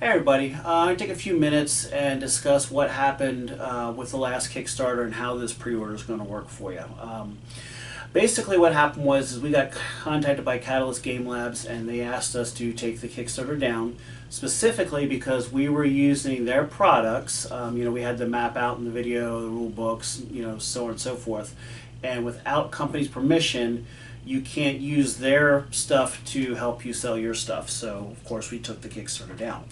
Hey everybody, I'm going to take a few minutes and discuss what happened with the last Kickstarter and how this pre-order is going to work for you. Basically what happened was is we got contacted by Catalyst Game Labs and they asked us to take the Kickstarter down specifically because we were using their products. We had the map out in the video, the rule books, so on and so forth. And without company's permission, you can't use their stuff to help you sell your stuff. So of course we took the Kickstarter down.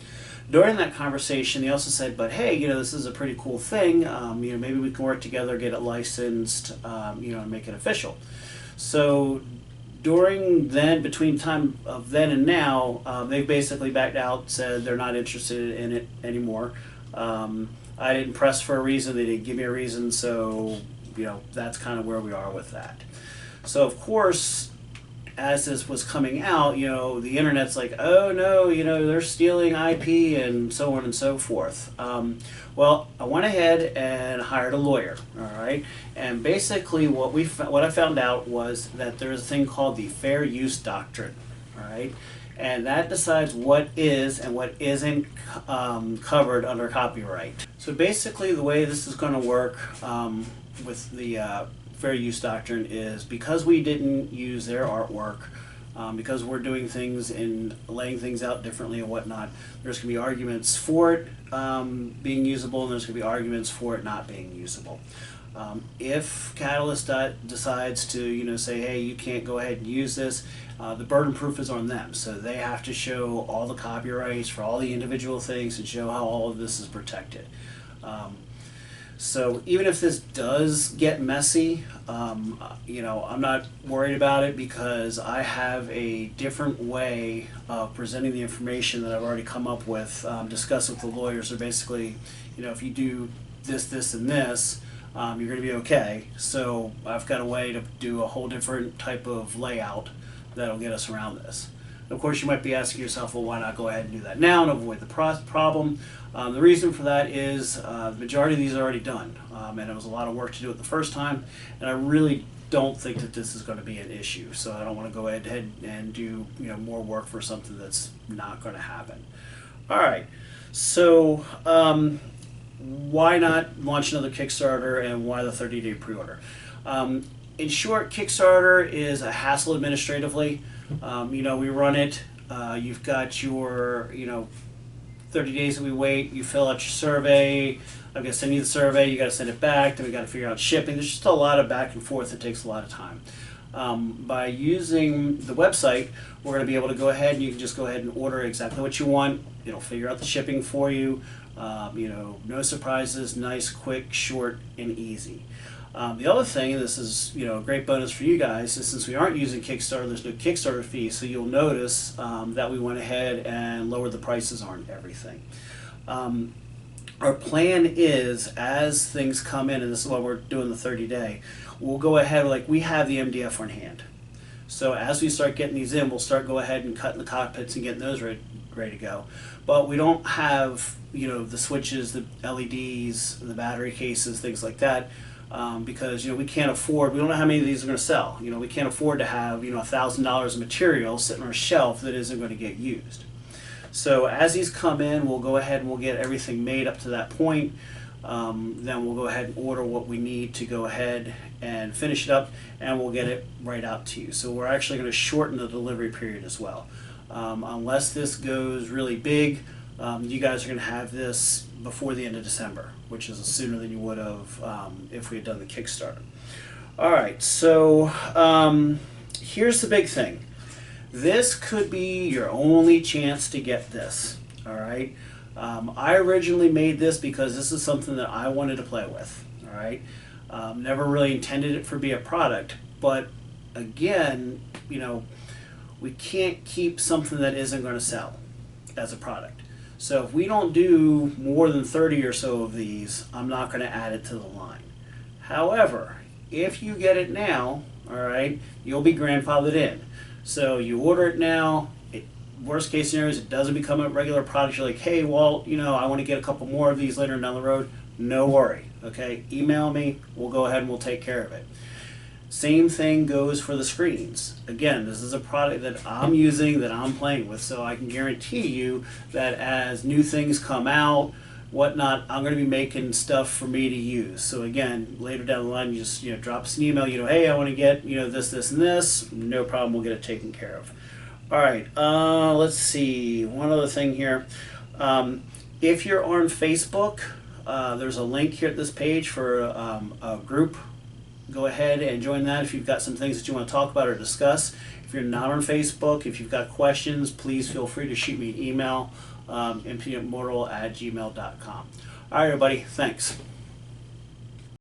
During that conversation, they also said, but hey, this is a pretty cool thing. Maybe we can work together, get it licensed, and make it official. So between time of then and now, they've basically backed out, said they're not interested in it anymore. I didn't press for a reason, they didn't give me a reason, so that's kind of where we are with that. So of course, as this was coming out, the internet's like, oh no, they're stealing IP and so on and so forth. Well, I went ahead and hired a lawyer, all right? And basically what I found out was that there's a thing called the Fair Use Doctrine, all right? And that decides what is and what isn't covered under copyright. So basically the way this is going to work with the Fair Use Doctrine is because we didn't use their artwork, because we're doing things and laying things out differently and whatnot, there's going to be arguments for it being usable and there's going to be arguments for it not being usable. If Catalyst decides to say, hey, you can't go ahead and use this, the burden of proof is on them. So they have to show all the copyrights for all the individual things and show how all of this is protected. So even if this does get messy, I'm not worried about it because I have a different way of presenting the information that I've already come up with, discussed with the lawyers. So basically, if you do this, this, and this, you're going to be okay. So I've got a way to do a whole different type of layout that'll get us around this. Of course, you might be asking yourself, well, why not go ahead and do that now and avoid the problem? The reason for that is the majority of these are already done, and it was a lot of work to do it the first time, and I really don't think that this is going to be an issue. So I don't want to go ahead and do more work for something that's not going to happen. All right, so why not launch another Kickstarter, and why the 30-day pre-order? In short, Kickstarter is a hassle administratively. We run it. You've got your 30 days that we wait, you fill out your survey, I'm going to send you the survey, you got to send it back, then we got to figure out shipping. There's just a lot of back and forth that takes a lot of time. By using the website, we're going to be able to go ahead and you can just go ahead and order exactly what you want. It'll figure out the shipping for you. No surprises, nice, quick, short, and easy. The other thing, this is a great bonus for you guys, is since we aren't using Kickstarter, there's no Kickstarter fee, so you'll notice that we went ahead and lowered the prices on everything. Our plan is, as things come in, and this is why we're doing the 30-day, we'll go ahead, like we have the MDF on hand. So as we start getting these in, we'll start go ahead and cutting the cockpits and getting those ready to go. But we don't have the switches, the LEDs, the battery cases, things like that. Because we can't afford, we don't know how many of these are going to sell. We can't afford to have $1,000 of material sitting on a shelf that isn't going to get used. So as these come in, we'll go ahead and we'll get everything made up to that point. Then we'll go ahead and order what we need to go ahead and finish it up, and we'll get it right out to you. So we're actually going to shorten the delivery period as well. Unless this goes really big, you guys are going to have this before the end of December, which is sooner than you would have if we had done the Kickstarter. All right, so here's the big thing. This could be your only chance to get this, all right? I originally made this because this is something that I wanted to play with, all right? Never really intended it for be a product, but again, we can't keep something that isn't going to sell as a product. So if we don't do more than 30 or so of these, I'm not going to add it to the line. However, if you get it now, all right, you'll be grandfathered in. So you order it now, worst case scenario is it doesn't become a regular product. You're like, hey, well, I want to get a couple more of these later down the road. No worry, okay? Email me, we'll go ahead and we'll take care of it. Same thing goes for the screens. Again, this is a product that I'm using, that I'm playing with, so I can guarantee you that as new things come out, whatnot, I'm going to be making stuff for me to use. So again, later down the line, you just drop us an email. Hey, I want to get this, and this. No problem. We'll get it taken care of. All right. Let's see. One other thing here. If you're on Facebook, there's a link here at this page for a group. Go ahead and join that if you've got some things that you want to talk about or discuss. If you're not on Facebook, if you've got questions, please feel free to shoot me an email, mpmortal@gmail.com. All right, everybody. Thanks.